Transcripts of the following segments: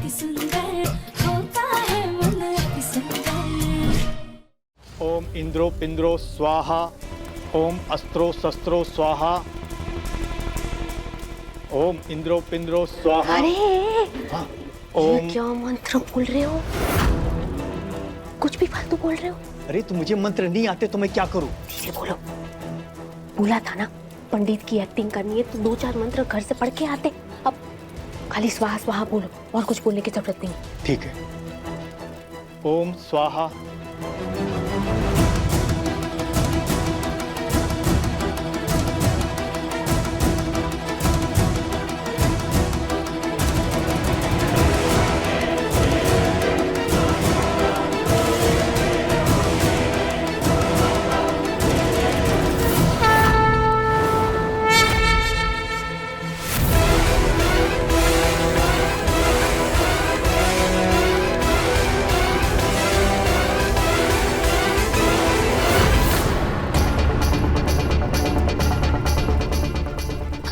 अति सुंदर होता है मन अति सुंदर। ओम इंद्रो पिंद्रो स्वाहा, ओम अस्त्रो शस्त्रो स्वाहा, ओम इंद्रो पिंद्रो स्वाहा। अरे हाँ, ये ओम। क्या मंत्र बोल रहे हो? कुछ भी फालतू बोल रहे हो। अरे तो मुझे मंत्र नहीं आते तो मैं क्या करूं? धीरे बोलो। बोला था ना पंडित की एक्टिंग करनी है तो 2-4 मंत्र घर से पढ़ के आते। अब खाली स्वाहा स्वाहा बोलो और कुछ बोलने की जरूरत नहीं। ठीक है। ओम स्वाहा,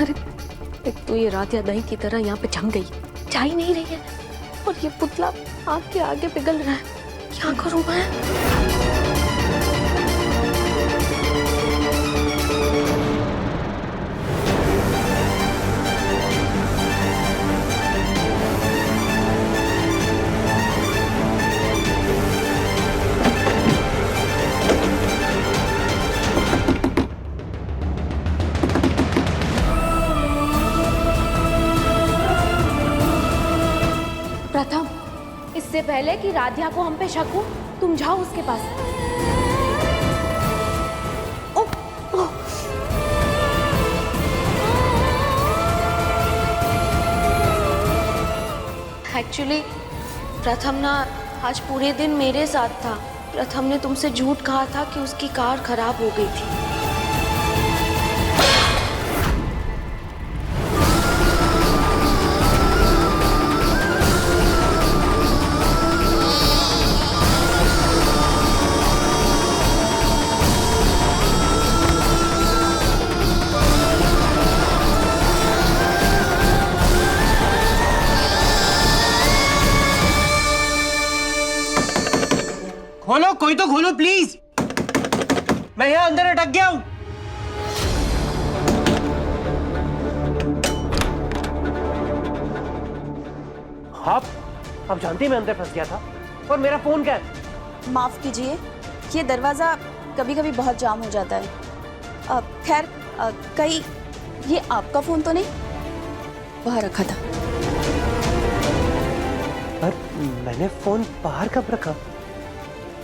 अरे एक तो ये राधिया दही की तरह यहाँ पे जम गई, जा ही नहीं रही है और ये पुतला आग के आगे पिघल रहा है। क्या करूं मैं? प्रथम, इससे पहले कि राधिया को हम पे शक हो, तुम जाओ उसके पास। एक्चुअली प्रथम ना आज पूरे दिन मेरे साथ था। प्रथम ने तुमसे झूठ कहा था कि उसकी कार खराब हो गई थी। खोलो, कोई तो खोलो प्लीज, मैं यहाँ अंदर अटक गया हूँ। आप जानती हैं मैं अंदर फंस गया था और मेरा फोन क्या है? माफ कीजिए, ये दरवाजा कभी कभी बहुत जाम हो जाता है। खैर, कहीं ये आपका फोन तो नहीं? वहाँ रखा था। पर मैंने फोन बाहर कब रखा?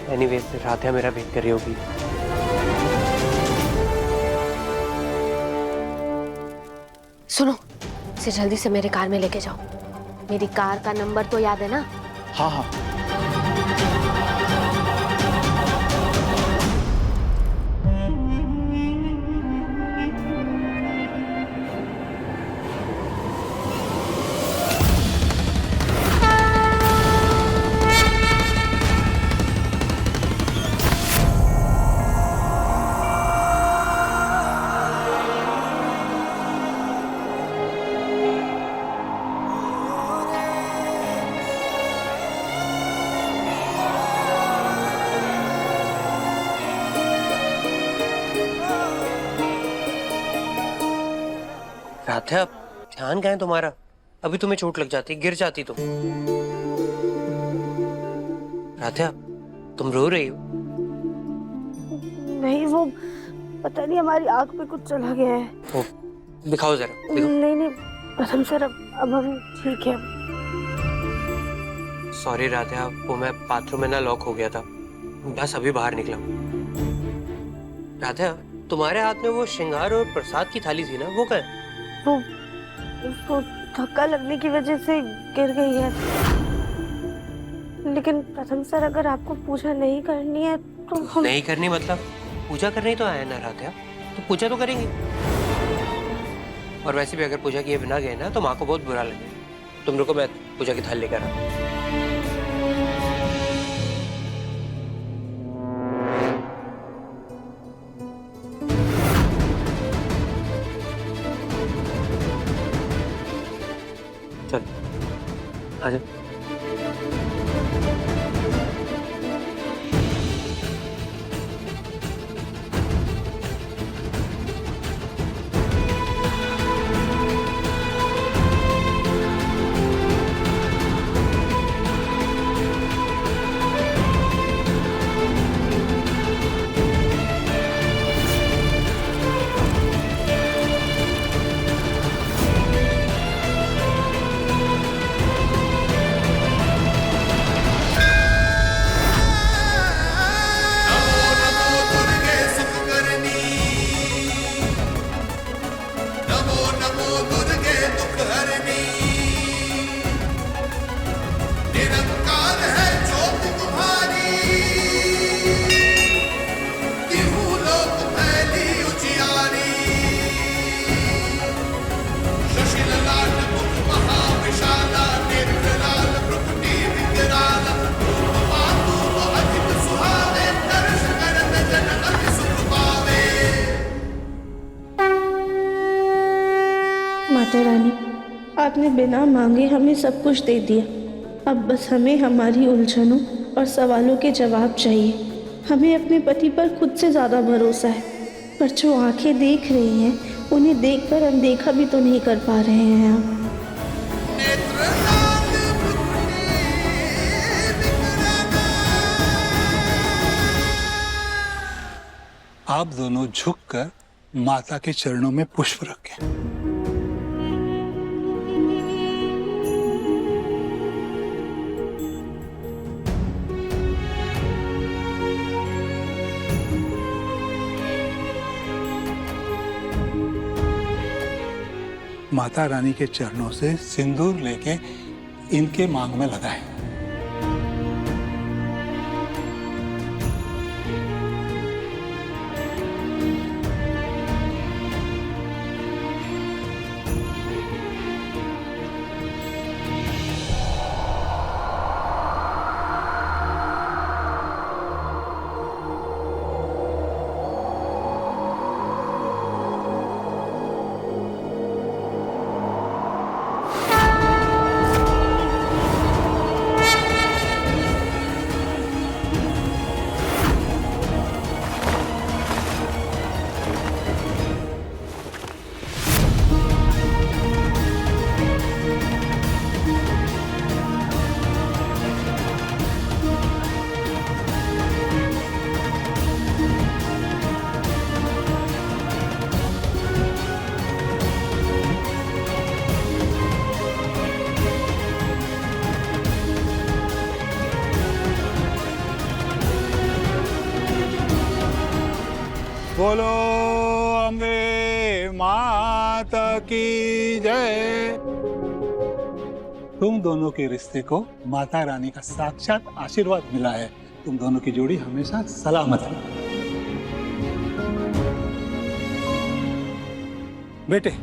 एनीवेज, राधिया मेरा वेट कर रही होगी। सुनो, इसे जल्दी से मेरे कार में लेके जाओ। मेरी कार का नंबर तो याद है ना? हाँ हाँ। राधिया, ध्यान कहाँ है तुम्हारा? अभी तुम्हें चोट लग जाती, गिर जाती तुम। राधिया, तुम रो रही हो? नहीं, वो पता नहीं हमारी आंख पे कुछ चला गया है। ओ, दिखाओ जरा, दिखाओ। नहीं, प्रथम सर, अब हम ठीक है। सॉरी राधिया, वो मैं बाथरूम में ना लॉक हो गया था, बस अभी बाहर निकला। राधिया, तुम्हारे हाथ में वो श्रृंगार और प्रसाद की थाली थी ना, वो कहाँ है? वो उसको धक्का लगने की वजह से गिर गई है। लेकिन प्रथम सर, अगर आपको पूजा नहीं करनी है तो हम... नहीं करनी मतलब? पूजा करने ही तो आया ना राधिया, तो पूजा तो करेंगे। और वैसे भी अगर पूजा किए बिना गए ना तो माँ को बहुत बुरा लगे। तुम रुको, मैं पूजा की थाली लेकर आता हूँ। चल, आजा। माता रानी, आपने बिना मांगे हमें सब कुछ दे दिया। अब बस हमें हमारी उलझनों और सवालों के जवाब चाहिए। हमें अपने पति पर खुद से ज़्यादा भरोसा है, पर जो आंखें देख रही हैं उन्हें देखकर अनदेखा भी तो नहीं कर पा रहे हैं हम। आप दोनों झुककर माता के चरणों में पुष्प रखें। माता रानी के चरणों से सिंदूर लेके इनके मांग में लगाएं। बोलो अम्बे माता की जय। तुम दोनों के रिश्ते को माता रानी का साक्षात आशीर्वाद मिला है। तुम दोनों की जोड़ी हमेशा सलामत है। बेटे,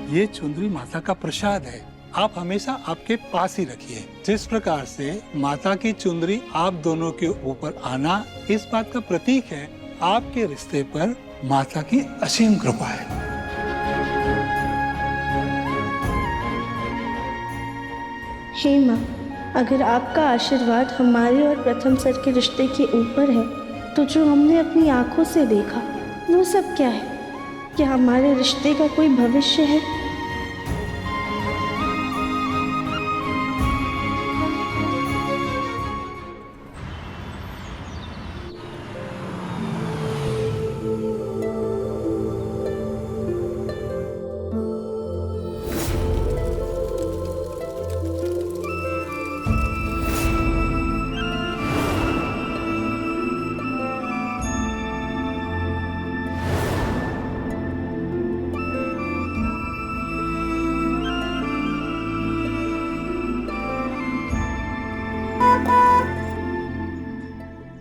ये चुंदरी माता का प्रसाद है, आप हमेशा आपके पास ही रखिए। जिस प्रकार से माता की चुंदरी आप दोनों के ऊपर आना इस बात का प्रतीक है, आपके रिश्ते पर माता की असीम कृपा है। हे माँ, अगर आपका आशीर्वाद हमारे और प्रथम सर के रिश्ते के ऊपर है, तो जो हमने अपनी आंखों से देखा वो सब क्या है? क्या हमारे रिश्ते का कोई भविष्य है?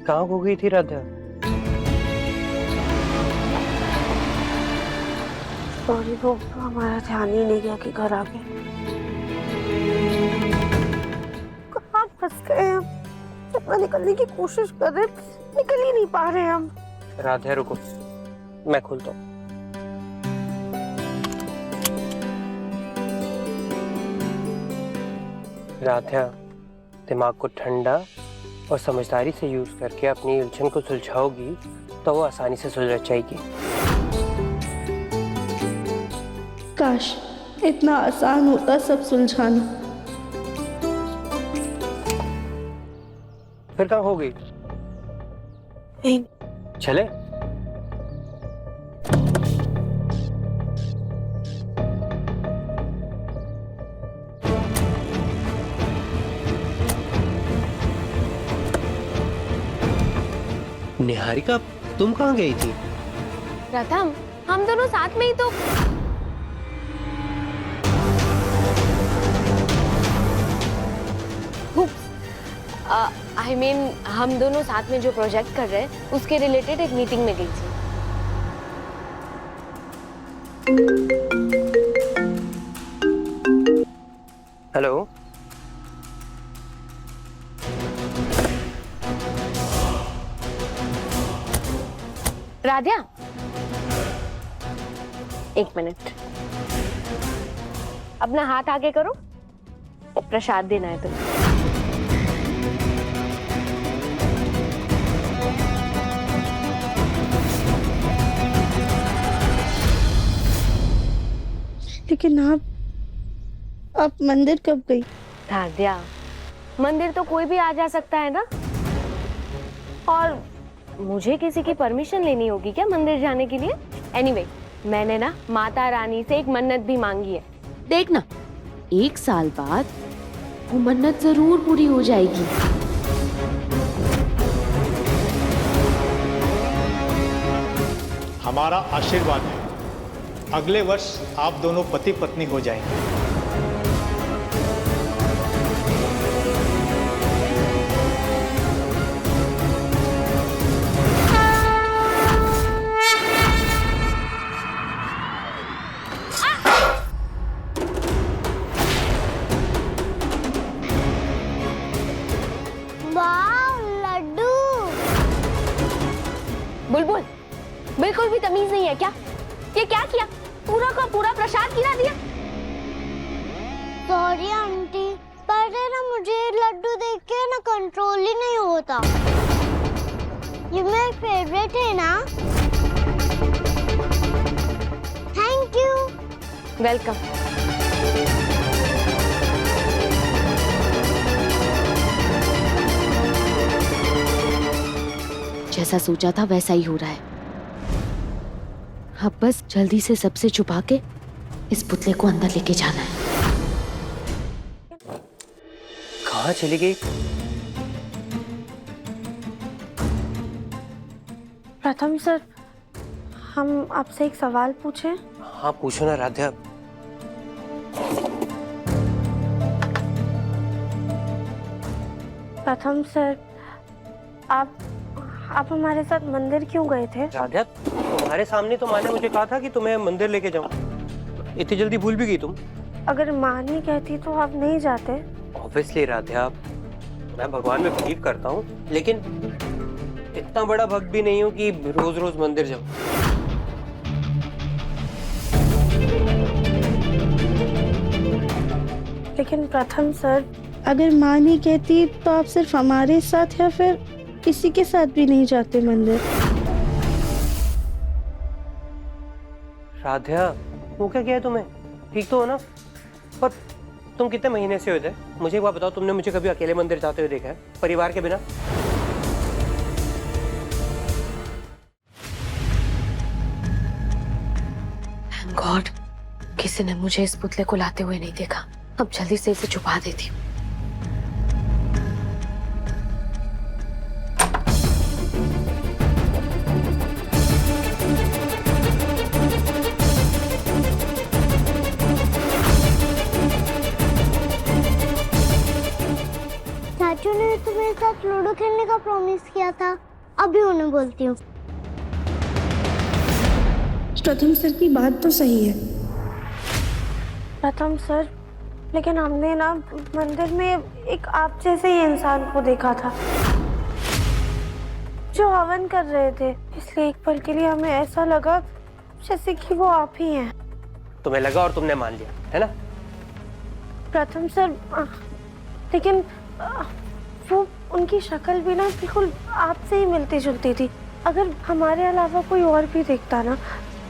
कहाँ खो गई थी राधा? सॉरी वो हमारा ध्यान ही नहीं गया कि घर आ गए। कहाँ फंस गए हम? कितना निकलने की कोशिश कर रहे, निकल ही नहीं पा रहे हम। राधा रुको, मैं खोलता हूँ। राधा, दिमाग को ठंडा और समझदारी से यूज करके अपनी उलझन को सुलझाओगी तो वो आसानी से सुलझ जाएगी। काश इतना आसान होता सब सुलझाना। फिर कहाँ हो गई? नहीं, चले? निहारिका, तुम कहाँ गई थी? प्रथम, हम दोनों साथ में ही तो। आई मीन हम दोनों साथ में जो प्रोजेक्ट कर रहे हैं उसके रिलेटेड एक मीटिंग में गई थी। हेलो, राध्या, एक मिनट, अपना हाथ आगे करो, प्रसाद देना है तुम्हें। लेकिन आप मंदिर कब गई? राध्या, मंदिर तो कोई भी आ जा सकता है ना, और मुझे किसी की परमिशन लेनी होगी क्या मंदिर जाने के लिए? एनीवे, मैंने ना माता रानी से एक मन्नत भी मांगी है। देखना 1 साल बाद वो मन्नत जरूर पूरी हो जाएगी। हमारा आशीर्वाद है, अगले वर्ष आप दोनों पति पत्नी हो जाएंगे। लड्डू। बुलबुल, बिल्कुल भी तमीज नहीं है क्या? ये क्या किया? पूरा का पूरा प्रसाद गिरा दिया। सॉरी आंटी, पर ना मुझे लड्डू देख के ना कंट्रोल ही नहीं होता। ये मेरे फेवरेट है ना। Thank you. वेलकम। जैसा सोचा था वैसा ही हो रहा है। अब बस जल्दी से सबसे छुपा के इस पुतले को अंदर लेके जाना है। कहाँ चली गई? प्रथम सर, हम आपसे एक सवाल पूछें? हाँ, पूछो ना राधा। प्रथम सर, आप हमारे साथ मंदिर क्यों गए थे? राधा, तुम्हारे सामने तो माँ ने मुझे कहा था कि तुम्हें मंदिर लेके जाऊं। इतनी जल्दी भूल भी गई तुम? अगर माँ नहीं कहती तो आप नहीं जाते? ऑब्वियसली राधा, मैं भगवान में बिलीव करता हूँ, लेकिन इतना बड़ा भक्त भी नहीं हूँ कि रोज रोज मंदिर जाऊं। लेकिन प्रथम सर, अगर माँ नहीं कहती तो आप सिर्फ हमारे साथ या फिर किसी के साथ भी नहीं जाते मंदिर? राधा, वो क्या किया तुम्हें? ठीक तो हो ना? पर तुम कितने महीने से हो थे? मुझे एक बात बताओ, तुमने मुझे कभी अकेले मंदिर जाते हुए देखा है, परिवार के बिना? थैंक गॉड, किसी ने मुझे इस पुतले को लाते हुए नहीं देखा। अब जल्दी से इसे छुपा देती हूँ। चाचू ने तो मेरे साथ लूडो खेलने का प्रॉमिस किया था, अभी उन्हें बोलती हूँ। प्रथम सर की बात तो सही है। प्रथम सर, लेकिन हमने ना मंदिर में एक आप जैसे ही इंसान को देखा था जो हवन कर रहे थे, इसलिए एक पल के लिए हमें ऐसा लगा जैसे कि वो आप ही हैं। तुम्हें लगा और तुमने मान लिया, है ना? प्रथम सर, लेकिन वो उनकी शक्ल भी ना बिल्कुल आपसे ही मिलती जुलती थी। अगर हमारे अलावा कोई और भी देखता ना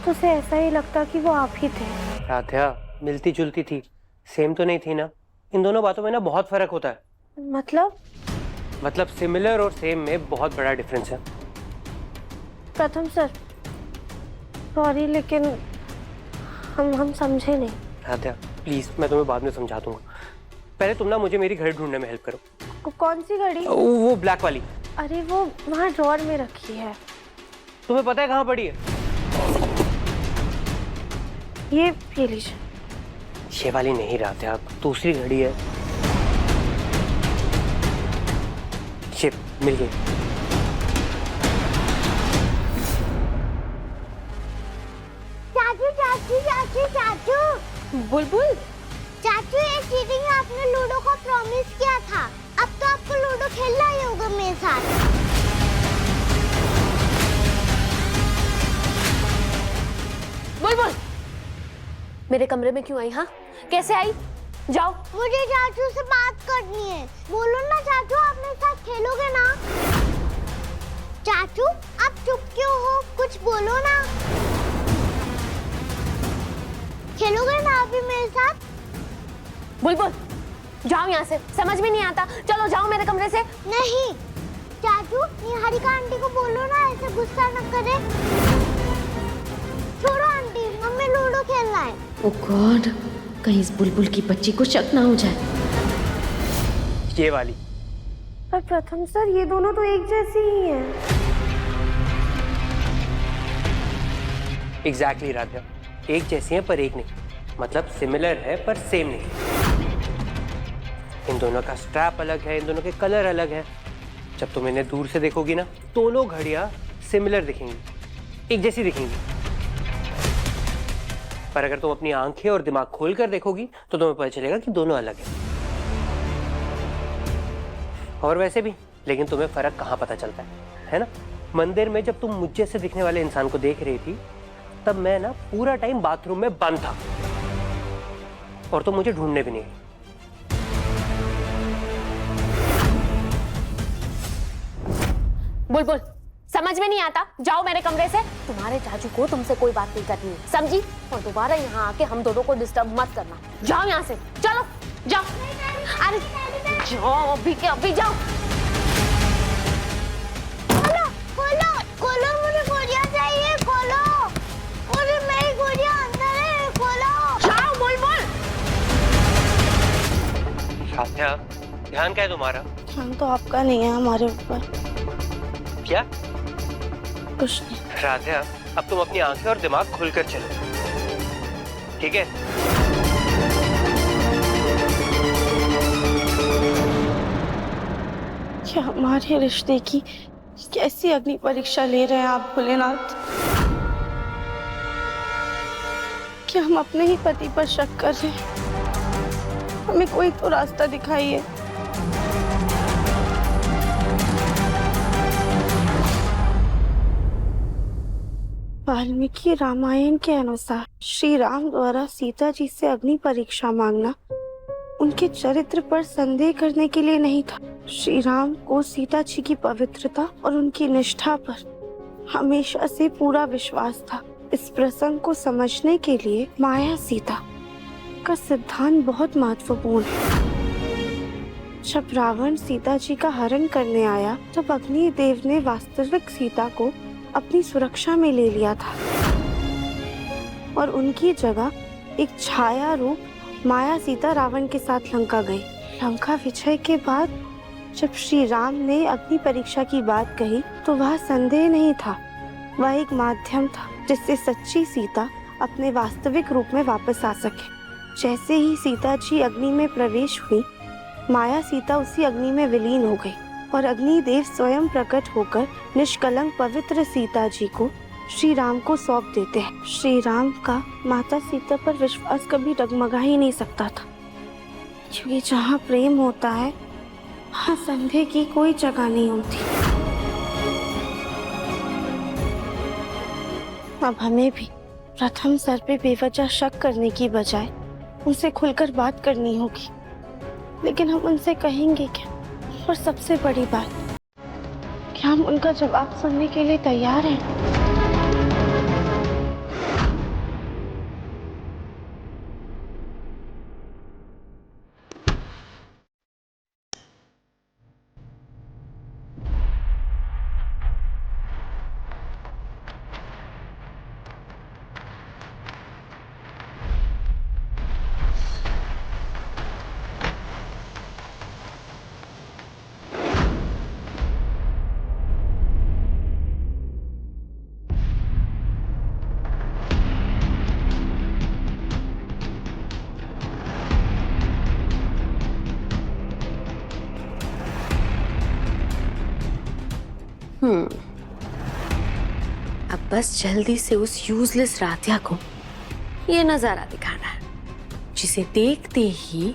तो उसे ऐसा ही लगता कि वो आप ही थे। राध्या, मिलती जुलती थी, सेम तो नहीं थी ना। इन दोनों बातों में ना बहुत फर्क होता है। मतलब सिमिलर और सेम में बहुत बड़ा डिफरेंस है। प्रथम सर, सॉरी लेकिन हम समझे नहीं। राध्या प्लीज, मैं तुम्हें बाद में समझा दूंगा। पहले तुम ना मुझे मेरी घड़ी ढूंढने में हेल्प करो। कौन सी घड़ी? वो ब्लैक वाली। अरे वो वहाँ ड्रॉर में रखी है। तुम्हें पता है कहाँ पड़ी है? ये लीजिए। ये वाली नहीं राध्या, दूसरी घड़ी है। ये मिल गई। चाचू चाचू चाचू चाचू। बुलबुल, चाचू ये चीटिंग आपने लूडो को प्रॉमिस किया था। अब तो आपको लूडो खेलना ही होगा मेरे साथ। बुलबुल, मेरे कमरे में क्यों आई? हाँ, कैसे आई? जाओ। मुझे चाचू से बात करनी है। बोलो ना चाचू, आप मेरे साथ खेलोगे ना? चाचू आप चुप क्यों हो? कुछ बोलो ना। खेलोगे ना अभी मेरे साथ? बुलबुल, जाओ यहाँ से, समझ में नहीं आता। चलो जाओ मेरे कमरे से। नहीं चाचू, निहारिका आंटी को बोलो ना ऐसे गुस्सा न करे। छोड़ो आंटी, हमें लूडो खेलना है। ओ गॉड, कहीं इस बुलबुल की बच्ची को शक ना हो जाए। ये वाली। पर प्रथम सर, ये दोनों तो एक जैसी ही हैं। एग्जैक्टली राध्या, एक जैसी है पर एक नहीं। मतलब सिमिलर है पर सेम नहीं। इन दोनों का स्ट्रैप अलग है, इन दोनों के कलर अलग है। जब तुम इन्हें दूर से देखोगी ना, दोनों घड़ियां सिमिलर दिखेंगी, एक जैसी दिखेंगी। पर अगर तुम अपनी आंखें और दिमाग खोलकर देखोगी तो तुम्हें पता चलेगा कि दोनों अलग हैं। और वैसे भी, लेकिन तुम्हें फर्क कहाँ पता चलता है ना? मंदिर में जब तुम मुझ जैसे दिखने वाले इंसान को देख रही थी, तब मैं ना पूरा टाइम बाथरूम में बंद था और तुम मुझे ढूंढने भी नहीं आई। बुलबुल, समझ में नहीं आता। जाओ मेरे कमरे से। तुम्हारे चाचू को तुमसे कोई बात नहीं करनी है, समझी? और दोबारा यहाँ आके हम दोनों को डिस्टर्ब मत करना। जाओ यहाँ से, चलो जाओ। अरे जाओ, अभी के अभी जाओ। खोलो खोलो खोलो, मुझे गुड़िया चाहिए। खोलो, मुझे मेरी गुड़िया अंदर है। खोलो। जाओ बुलबुल। राध्या, ध्यान क्या है तुम्हारा? ध्यान तो आपका नहीं है हमारे ऊपर। क्या? कुछ नहीं। राध्या, अब तुम अपनी आंखें और दिमाग खुलकर चलो, ठीक है? क्या हमारे रिश्ते की कैसी अग्नि परीक्षा ले रहे हैं आप भोलेनाथ? क्या हम अपने ही पति पर शक कर रहे हैं? हमें कोई तो रास्ता दिखाइए। वाल्मीकि रामायण के अनुसार श्री राम द्वारा सीता जी से अग्नि परीक्षा मांगना उनके चरित्र पर संदेह करने के लिए नहीं था। श्री राम को सीता जी की पवित्रता और उनकी निष्ठा पर हमेशा से पूरा विश्वास था। इस प्रसंग को समझने के लिए माया सीता का सिद्धांत बहुत महत्वपूर्ण है। जब रावण सीता जी का हरण करने आया, तब अग्निदेव ने वास्तविक सीता को अपनी सुरक्षा में ले लिया था और उनकी जगह एक छाया रूप माया सीता रावण के साथ लंका गई। लंका विजय के बाद जब श्री राम ने अग्नि परीक्षा की बात कही, तो वह संदेह नहीं था, वह एक माध्यम था जिससे सच्ची सीता अपने वास्तविक रूप में वापस आ सके। जैसे ही सीता जी अग्नि में प्रवेश हुई, माया सीता उसी अग्नि में विलीन हो गई और अग्निदेव स्वयं प्रकट होकर निष्कलंक पवित्र सीता जी को श्री राम को सौंप देते हैं। श्री राम का माता सीता पर विश्वास कभी डगमगा ही नहीं सकता था, क्योंकि जहाँ प्रेम होता है वहाँ संदेह की कोई जगह नहीं होती। अब हमें भी प्रथम सर पे बेवजह शक करने की बजाय उनसे खुलकर बात करनी होगी। लेकिन हम उनसे कहेंगे क्या? और सबसे बड़ी बात, क्या हम उनका जवाब सुनने के लिए तैयार हैं? अब बस जल्दी से उस यूजलेस राधिया को ये नजारा दिखाना है, जिसे देखते ही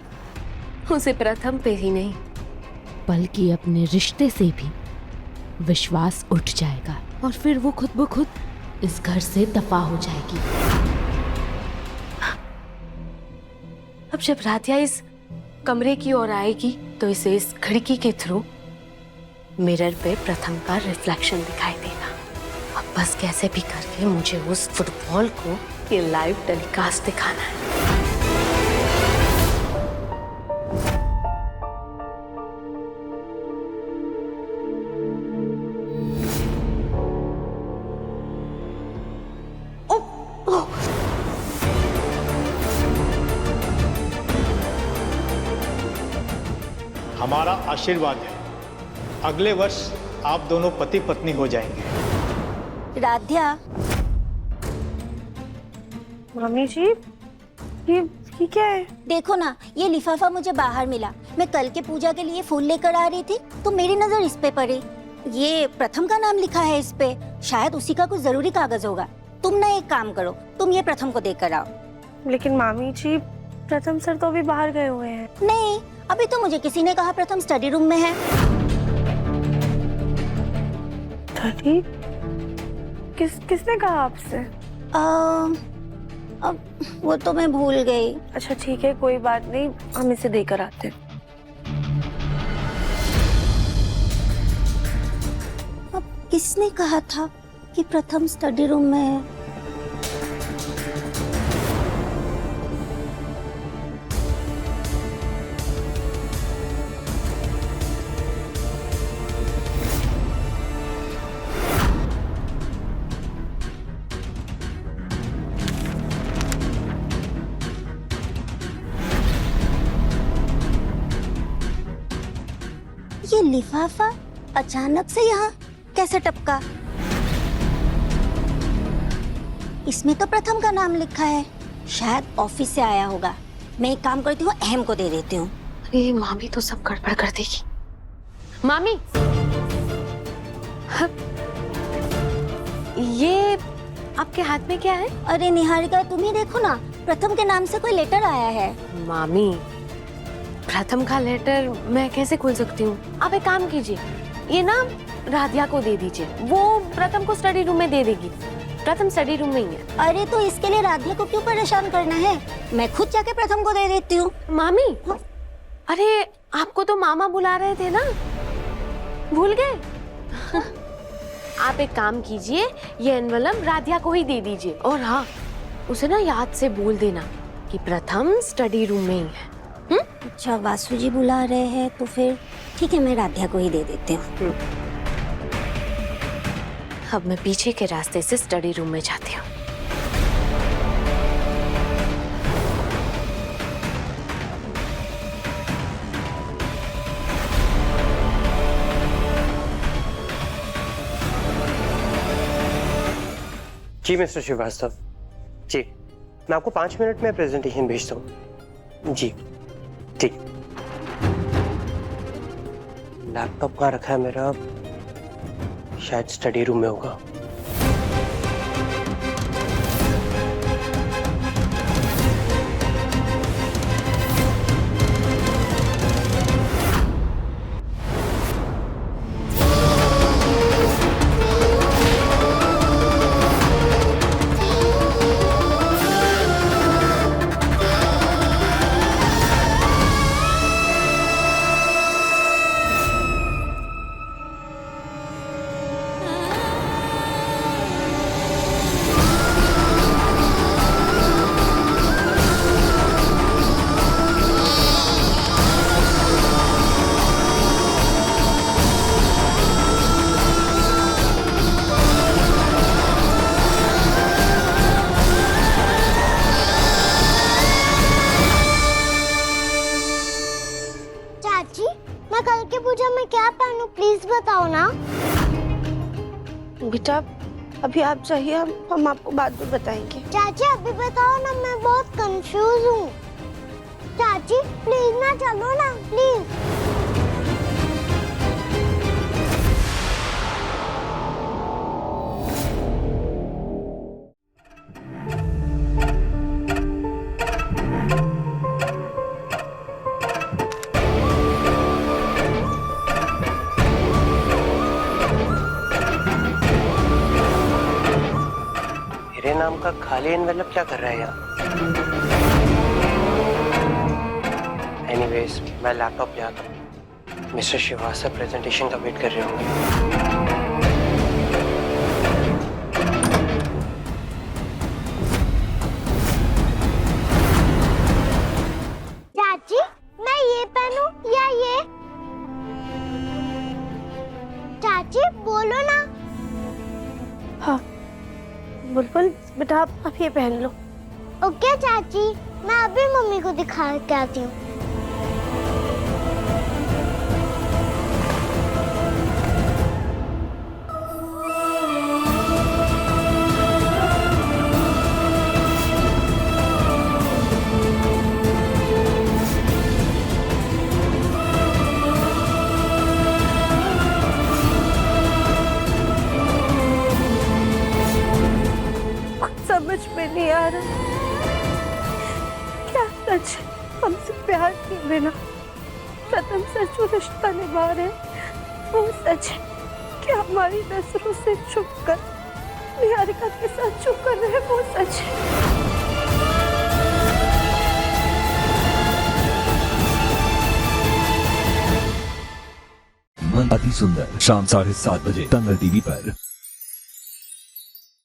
उसे प्रथम पे ही नहीं बल्कि अपने रिश्ते से भी विश्वास उठ जाएगा और फिर वो खुद ब खुद इस घर से दफा हो जाएगी। अब जब राधिया इस कमरे की ओर आएगी तो इसे इस खिड़की के थ्रू मिरर पे प्रथम का रिफ्लेक्शन दिखाई देगा। अब बस कैसे भी करके मुझे उस फुटबॉल को ये लाइव टेलीकास्ट दिखाना है। हमारा आशीर्वाद है, अगले वर्ष आप दोनों पति पत्नी हो जाएंगे। राध्या, मम्मी जी, ये क्या है? देखो ना, ये लिफाफा मुझे बाहर मिला। मैं कल के पूजा के लिए फूल लेकर आ रही थी तो मेरी नजर इस पे पड़ी। ये प्रथम का नाम लिखा है इस पे, शायद उसी का कुछ जरूरी कागज होगा। तुम ना एक काम करो, तुम ये प्रथम को देकर आओ। लेकिन मामी जी, प्रथम सर तो अभी बाहर गए हुए हैं। नहीं, अभी तो मुझे किसी ने कहा प्रथम स्टडी रूम में है। स्टडी? किसने कहा आपसे? अब वो तो मैं भूल गई। अच्छा ठीक है, कोई बात नहीं, हम इसे देकर आते हैं। अब किसने कहा था कि प्रथम स्टडी रूम में है? ये लिफाफा अचानक से यहाँ कैसे टपका? इसमें तो प्रथम का नाम लिखा है, शायद ऑफिस से आया होगा। मैं एक काम करती हूँ, अहम को दे देती हूँ। अरे मामी तो सब गड़बड़ कर देगी। मामी, ये आपके हाथ में क्या है? अरे निहारिका, तुम ही देखो ना, प्रथम के नाम से कोई लेटर आया है। मामी, प्रथम का लेटर मैं कैसे खोल सकती हूँ? आप एक काम कीजिए, ये ना राधिया को दे दीजिए, वो प्रथम को स्टडी रूम में दे देगी। प्रथम स्टडी रूम में ही है। अरे तो इसके लिए राधिया को क्यों परेशान करना है? मैं खुद जाके प्रथम को दे देती हूँ। मामी, अरे आपको तो मामा बुला रहे थे ना, भूल गए? आप एक काम कीजिए, ये एनवलप राधिया को ही दे दीजिए और हाँ, उसे ना याद से बोल देना कि प्रथम स्टडी रूम में ही है। अच्छा, वासु जी बुला रहे हैं तो फिर ठीक है, मैं राधिया को ही दे देती हूँ। अब मैं पीछे के रास्ते से स्टडी रूम में जाती हूँ। जी मिस्टर श्रीवास्तव, जी मैं आपको 5 मिनट में प्रेजेंटेशन भेजता हूँ। जी ठीक। लैपटॉप कहाँ रखा है मेरा? शायद स्टडी रूम में होगा। चाची, मैं कल की पूजा में क्या पहनूं, प्लीज बताओ ना। बेटा अभी आप चाहिए, हम आपको बाद में बताएंगे। चाची अभी बताओ ना, मैं बहुत कंफ्यूज हूँ। चाची प्लीज ना, चलो ना प्लीज। मेरे नाम का खाली एनवेलप क्या कर रहा है यहाँ? एनीवेज, मैं लैपटॉप ले आता हूँ। मिस्टर श्रीवास्तव प्रेजेंटेशन का वेट कर रहे होंगे। चाची मैं ये पहनूं या ये? चाची बोलो ना। हाँ बुलबुल बेटा आप ये पहन लो। ओके चाची, मैं अभी मम्मी को दिखा के आती हूँ। समझ में नहीं आ रहा क्या सच है। हमसे प्यार किए बिना प्रथम सच जो रिश्ता निभा रहे हैं वो सच है कि हमारी नजरों से छुप कर निहारिका के साथ छुप कर रहे वो सच है। मन अति सुंदर शाम 7:30 बजे दंगल टीवी पर।